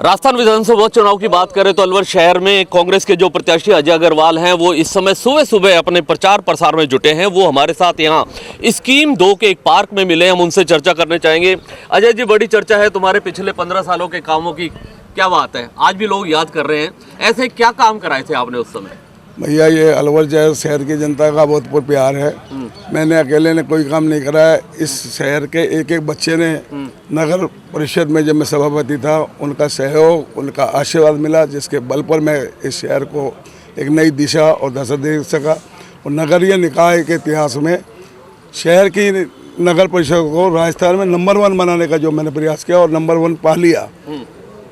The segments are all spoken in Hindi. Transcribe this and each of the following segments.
राजस्थान विधानसभा चुनाव की बात करें तो अलवर शहर में कांग्रेस के जो प्रत्याशी अजय अग्रवाल हैं वो इस समय सुबह सुबह अपने प्रचार प्रसार में जुटे हैं। वो हमारे साथ यहाँ स्कीम 2 के एक पार्क में मिले, हम उनसे चर्चा करने चाहेंगे। अजय जी, बड़ी चर्चा है तुम्हारे पिछले 15 सालों के कामों की, क्या बात है, आज भी लोग याद कर रहे हैं, ऐसे क्या काम कराए थे आपने उस समय? भैया ये अलवर शहर की जनता का बहुत प्यार है। मैंने अकेले ने कोई काम नहीं करा है। इस शहर के एक एक बच्चे ने नगर परिषद में जब मैं सभापति था, उनका सहयोग, उनका आशीर्वाद मिला, जिसके बल पर मैं इस शहर को एक नई दिशा और दशा दे सका। और नगरीय निकाय के इतिहास में शहर की नगर परिषद को राजस्थान में नंबर 1 बनाने का जो मैंने प्रयास किया और नंबर 1 पा लिया।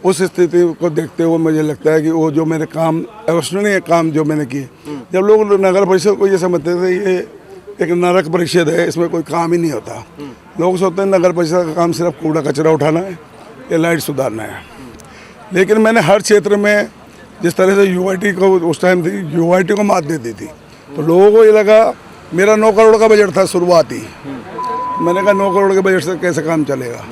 उस स्थिति को देखते हुए मुझे लगता है कि वो जो मेरे काम अविश्वसनीय काम जो मैंने किए, जब लोग नगर परिषद को ये समझते थे ये एक नरक परिषद है, इसमें कोई काम ही नहीं होता। लोग सोचते हैं नगर परिषद का काम सिर्फ कूड़ा कचरा उठाना है या लाइट सुधारना है। लेकिन मैंने हर क्षेत्र में जिस तरह से यूआईटी को उस टाइम थी, यूआईटी को मात दे दी थी, तो लोगों को ये लगा, मेरा 9 करोड़ का बजट था शुरुआती, मैंने कहा 9 करोड़ के बजट से कैसे काम चलेगा।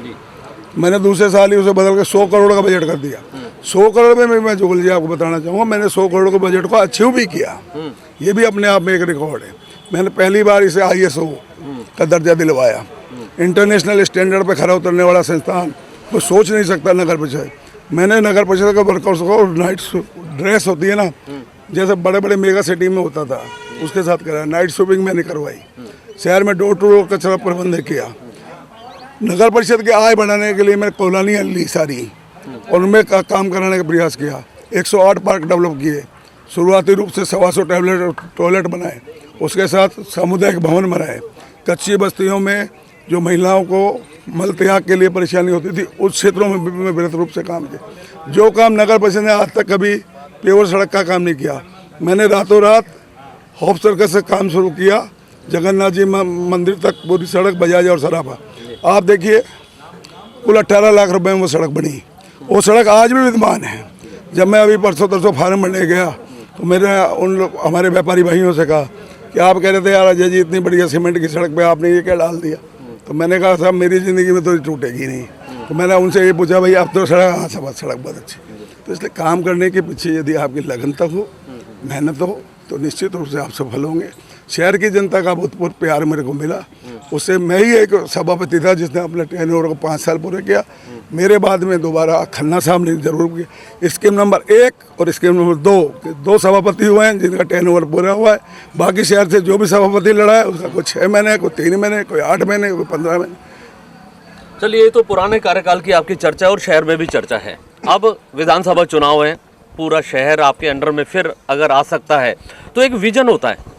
मैंने दूसरे साल ही उसे बदल के 100 करोड़ का बजट कर दिया। 100 करोड़ में मैं जुगल जी आपको बताना चाहूँगा, मैंने 100 करोड़ के बजट को अचीव भी किया। ये भी अपने आप में एक रिकॉर्ड है। मैंने पहली बार इसे ISO का दर्जा दिलवाया। इंटरनेशनल स्टैंडर्ड पे खरा उतरने वाला संस्थान वो सोच नहीं सकता नगर परिषद। मैंने नगर परिषद का वर्कआउट को नाइट ड्रेस होती है ना, जैसे बड़े बड़े मेगा सिटी में होता था, उसके साथ कराया। नाइट शॉपिंग मैंने करवाई। शहर में डोर टू डोर कचरा प्रबंधन किया। नगर परिषद की आय बढ़ाने के लिए मैंने कॉलोनियाँ ली सारी और उनमें काम कराने का प्रयास किया। 108 पार्क डेवलप किए। शुरुआती रूप से 125 टॉयलेट बनाए, उसके साथ सामुदायिक भवन बनाए। कच्ची बस्तियों में जो महिलाओं को मल त्याग के लिए परेशानी होती थी, उस क्षेत्रों में मैं वृहत रूप से काम किया। जो काम नगर परिषद ने आज तक कभी पेवर सड़क का काम नहीं किया, मैंने रातों रात हॉप सर्कस से काम शुरू किया। जगन्नाथ जी मंदिर तक पूरी सड़क बजाज और सराफा। आप देखिए, कुल 18 लाख रुपए में वो सड़क बनी। वो सड़क आज भी विद्यमान है। जब मैं अभी परसों तरसों फार्म भरने गया तो मैंने उन लोग हमारे व्यापारी भाइयों से कहा कि आप कह रहे थे यार अजय जी इतनी बढ़िया सीमेंट की सड़क पे आपने ये क्या डाल दिया। तो मैंने कहा साहब मेरी ज़िंदगी में तो ये टूटेगी नहीं। तो मैंने उनसे ये पूछा भाई अब तो सड़क, हाँ सब सड़क बहुत अच्छी। तो इसलिए काम करने के पीछे यदि आपकी लगनता हो, मेहनत हो, तो निश्चित रूप से आप सफल होंगे। शहर की जनता का बहुत प्यार मेरे को मिला। उससे मैं ही एक सभापति था जिसने अपने टेन्योर को 5 साल पूरे किया। मेरे बाद में दोबारा खन्ना साहब ने जरूर किया। स्कीम नंबर 1 और स्कीम नंबर 2 सभापति हुए हैं जिनका टेन्योर पूरा हुआ है। बाकी शहर से जो भी सभापति लड़ा है उसका कोई 6 महीने, कोई 3 महीने, कोई 8 महीने, कोई 15 महीने। चलिए, ये तो पुराने कार्यकाल की आपकी चर्चा और शहर में भी चर्चा है। अब विधानसभा चुनाव है, पूरा शहर आपके अंडर में फिर अगर आ सकता है तो एक विजन होता है।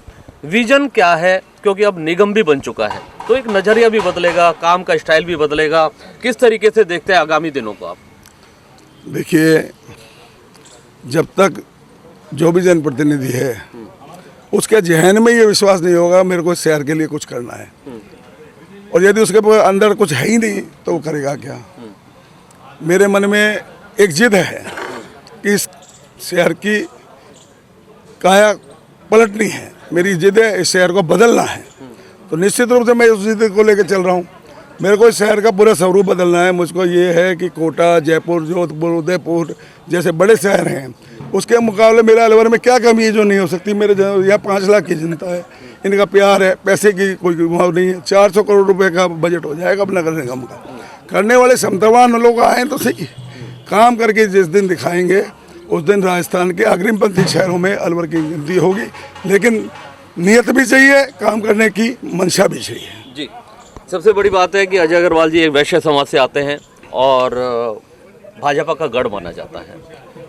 विजन क्या है, क्योंकि अब निगम भी बन चुका है तो एक नज़रिया भी बदलेगा, काम का स्टाइल भी बदलेगा। किस तरीके से देखते हैं आगामी दिनों को आप? देखिए, जब तक जो भी जनप्रतिनिधि है उसके जहन में ये विश्वास नहीं होगा मेरे को शहर के लिए कुछ करना है, और यदि उसके अंदर कुछ है ही नहीं तो वो करेगा क्या। मेरे मन में एक जिद है कि इस शहर की काया पलटनी है। मेरी जिद है इस शहर को बदलना है। तो निश्चित रूप से मैं उस जिद को लेकर चल रहा हूँ। मेरे को इस शहर का पूरा स्वरूप बदलना है। मुझको ये है कि कोटा, जयपुर, जोधपुर, उदयपुर जैसे बड़े शहर हैं उसके मुकाबले मेरे अलवर में क्या कमी है जो नहीं हो सकती। मेरे यहाँ 5 लाख की जनता है, इनका प्यार है, पैसे की कोई घुमाव नहीं है। 400 करोड़ रुपए का बजट हो जाएगा अब नगर निगम का। करने वाले क्षमतावान लोग आए तो सही, काम करके जिस दिन दिखाएंगे उस दिन राजस्थान के अग्रिमपंथी शहरों में अलवर की गिनती होगी। लेकिन नियत भी चाहिए, काम करने की मंशा भी चाहिए। जी, सबसे बड़ी बात है कि अजय अग्रवाल जी एक वैश्य समाज से आते हैं और भाजपा का गढ़ माना जाता है।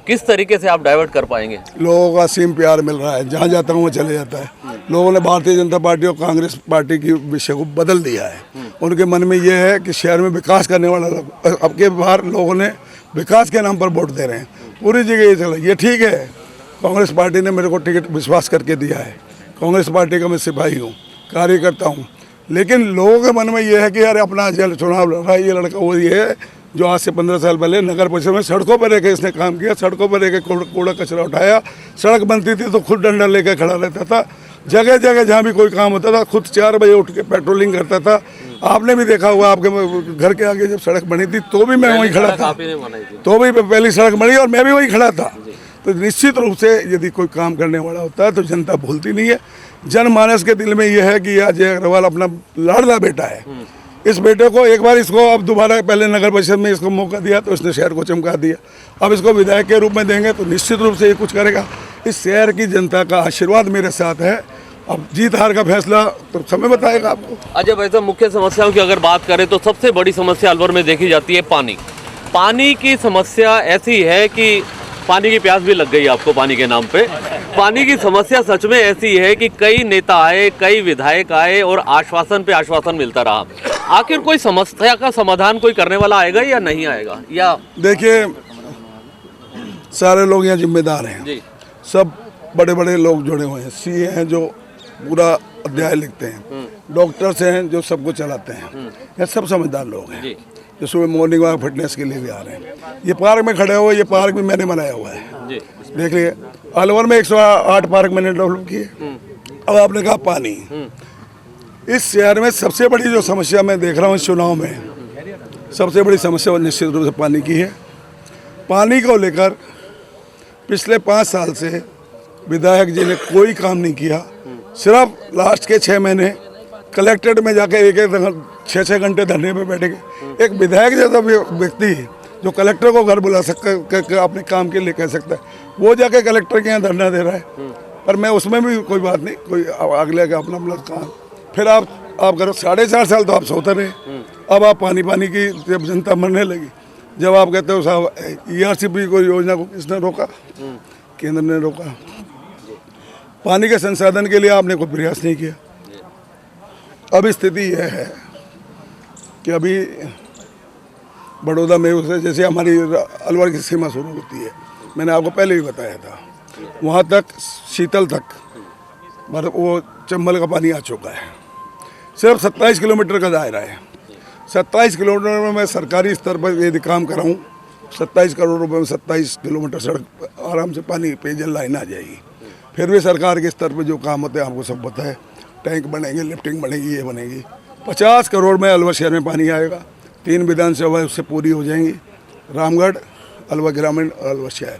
किस तरीके से आप डाइवर्ट कर पाएंगे? लोगों का असीम प्यार मिल रहा है, जहाँ जाता हूँ वो चले जाता है। लोगों ने भारतीय जनता पार्टी और कांग्रेस पार्टी की विषय को बदल दिया है। उनके मन में ये है कि शहर में विकास करने वाला लोग, अब के बार लोगों ने विकास के नाम पर वोट दे रहे हैं। पूरी जगह ये चला। ये ठीक है, कांग्रेस पार्टी ने मेरे को टिकट विश्वास करके दिया है। कांग्रेस पार्टी का मैं सिपाही हूँ, कार्यकर्ता हूँ। लेकिन लोगों के मन में ये है कि यार अपना चुनाव लड़ रहा है ये लड़का, वो ये है जो आज से 15 साल पहले नगर परिषद में सड़कों पर रह के इसने काम किया। सड़कों पर रह के कूड़ा कचरा उठाया। सड़क बनती थी तो खुद डंडा लेकर खड़ा रहता था। जगह जगह जहाँ भी कोई काम होता था खुद 4 बजे उठ के पेट्रोलिंग करता था। आपने भी देखा होगा, आपके घर के आगे जब सड़क बनी थी तो भी मैं वहीं खड़ा था, आप ही ने बनाई थी। तो भी पहली सड़क बनी और मैं भी वहीं खड़ा था। तो निश्चित रूप से यदि कोई काम करने वाला होता है तो जनता भूलती नहीं है। जनमानस के दिल में यह है कि यह अजय अग्रवाल अपना लाडला बेटा है। इस बेटे को एक बार इसको अब दोबारा, पहले नगर परिषद में इसको मौका दिया तो इसने शहर को चमका दिया, अब इसको विधायक के रूप में देंगे तो निश्चित रूप से ये कुछ करेगा। इस शहर की जनता का आशीर्वाद मेरे साथ है। अब जीत हार का फैसला तो समय बताएगा आपको। अच्छा, वैसे मुख्य समस्याओं की अगर बात करें तो सबसे बड़ी समस्या अलवर में देखी जाती है पानी। पानी की समस्या ऐसी है कि पानी की प्यास भी लग गई आपको पानी के नाम पे। पानी की समस्या सच में ऐसी है कि कई नेता आए, कई विधायक आए और आश्वासन पे आश्वासन मिलता रहा। आखिर कोई समस्या का समाधान कोई करने वाला आएगा या नहीं आएगा? या देखिए, सारे लोग यहाँ जिम्मेदार हैं जी, सब बड़े बड़े लोग जुड़े हुए हैं। सीए हैं जो पूरा अध्याय लिखते हैं, डॉक्टर्स हैं जो सबको चलाते हैं, ये सब समझदार लोग हैं जी, जो सुबह मॉर्निंग वॉक फिटनेस के लिए भी आ रहे हैं। ये पार्क में खड़े हुए, ये पार्क भी मैंने बनाया हुआ है, जी, देख लिए। अलवर में 108 पार्क मैंने डेवलप किए। अब आपने कहा पानी, इस शहर में सबसे बड़ी जो समस्या मैं देख रहा हूँ इस चुनाव में, सबसे बड़ी समस्या निश्चित रूप से पानी की है। पानी को लेकर पिछले 5 साल से विधायक जी ने कोई काम नहीं किया। सिर्फ लास्ट के 6 महीने कलेक्ट्रेट में जाके एक 6-6 घंटे धरने पे बैठे गए। एक विधायक जैसा व्यक्ति जो कलेक्टर को घर बुला सकता, अपने काम के लिए कह सकता है, वो जाके कलेक्टर के यहाँ धरना दे रहा है। पर मैं उसमें भी कोई बात नहीं, कोई अगले का अपना अपना काम। फिर आप करो 4.5 साल तो आप सोते रहे। अब आप पानी की जब जनता मरने लगी, जब आप कहते हो साहब ERCP को योजना को किसने रोका? केंद्र ने रोका। पानी के संसाधन के लिए आपने कोई प्रयास नहीं किया। अब स्थिति यह है कि अभी बड़ौदा में उसे जैसे हमारी अलवर की सीमा शुरू होती है, मैंने आपको पहले भी बताया था, वहाँ तक शीतल तक मतलब वो चंबल का पानी आ चुका है। सिर्फ 27 किलोमीटर का दायरा है। 27 किलोमीटर में मैं सरकारी स्तर पर यदि काम कराऊँ, 27 करोड़ रुपए में 27 किलोमीटर सड़क आराम से पानी पेयजल लाइन आ जाएगी। फिर भी सरकार के स्तर पर जो काम होते हैं आपको सब पता है, टैंक बनेंगे, लिफ्टिंग बनेगी, ये बनेगी। 50 करोड़ में अलवर शहर में पानी आएगा। 3 विधानसभा उससे पूरी हो जाएंगी, रामगढ़, अलवर ग्रामीण और अलवर शहर।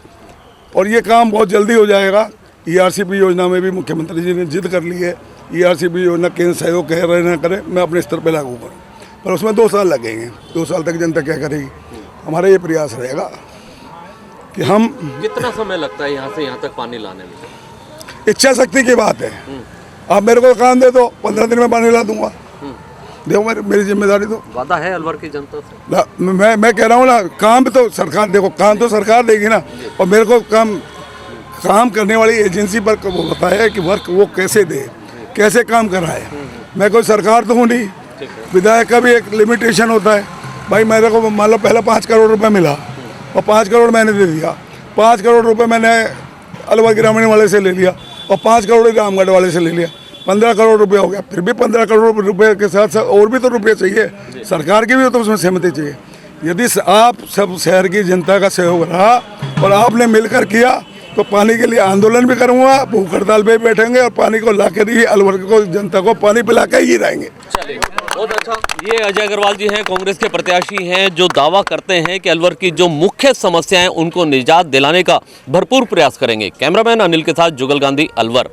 और ये काम बहुत जल्दी हो जाएगा। ERCP योजना में भी मुख्यमंत्री जी ने जिद कर ली है, ERCP योजना केंद्र सहयोग कह रहे ना करे, मैं अपने स्तर पर लागू करूँ, पर उसमें 2 साल लगेंगे। 2 साल तक जनता क्या करेगी? हमारा ये प्रयास रहेगा कि हम, कितना समय लगता है यहाँ से यहाँ तक पानी लाने में? इच्छा शक्ति की बात है। आप मेरे को काम दे दो, 15 दिन में पानी ला दूंगा। देखो मेरी जिम्मेदारी तो वादा है अलवर की जनता से। मैं कह रहा हूँ ना, काम तो सरकार, देखो काम तो सरकार देगी ना। और मेरे को काम करने वाली एजेंसी पर वो बताया है कि वर्क वो कैसे दे, कैसे काम कराए। मैं कोई सरकार तो हूँ नहीं। विधायक का भी एक लिमिटेशन होता है। भाई मेरे को मान लो पहले 5 करोड़ रुपए मिला और 5 करोड़ मैंने दे दिया। 5 करोड़ रुपए मैंने अलवर ग्रामीण वाले से ले लिया और 5 करोड़ रामगढ़ वाले से ले लिया। 15 करोड़ रुपए हो गया। फिर भी 15 करोड़ रुपए के साथ साथ और भी तो रुपये चाहिए, सरकार की भी तो उसमें सहमति चाहिए। यदि आप सब शहर की जनता का सहयोग रहा और आपने मिलकर किया तो पानी के लिए आंदोलन भी करूँगा, भूख हड़ताल पे बैठेंगे और पानी को ला कर ही अलवर को जनता को पानी पिला कर ही रहेंगे। बहुत अच्छा। ये अजय अग्रवाल जी हैं, कांग्रेस के प्रत्याशी हैं, जो दावा करते हैं कि अलवर की जो मुख्य समस्याएं उनको निजात दिलाने का भरपूर प्रयास करेंगे। कैमरामैन अनिल के साथ जुगल गांधी, अलवर।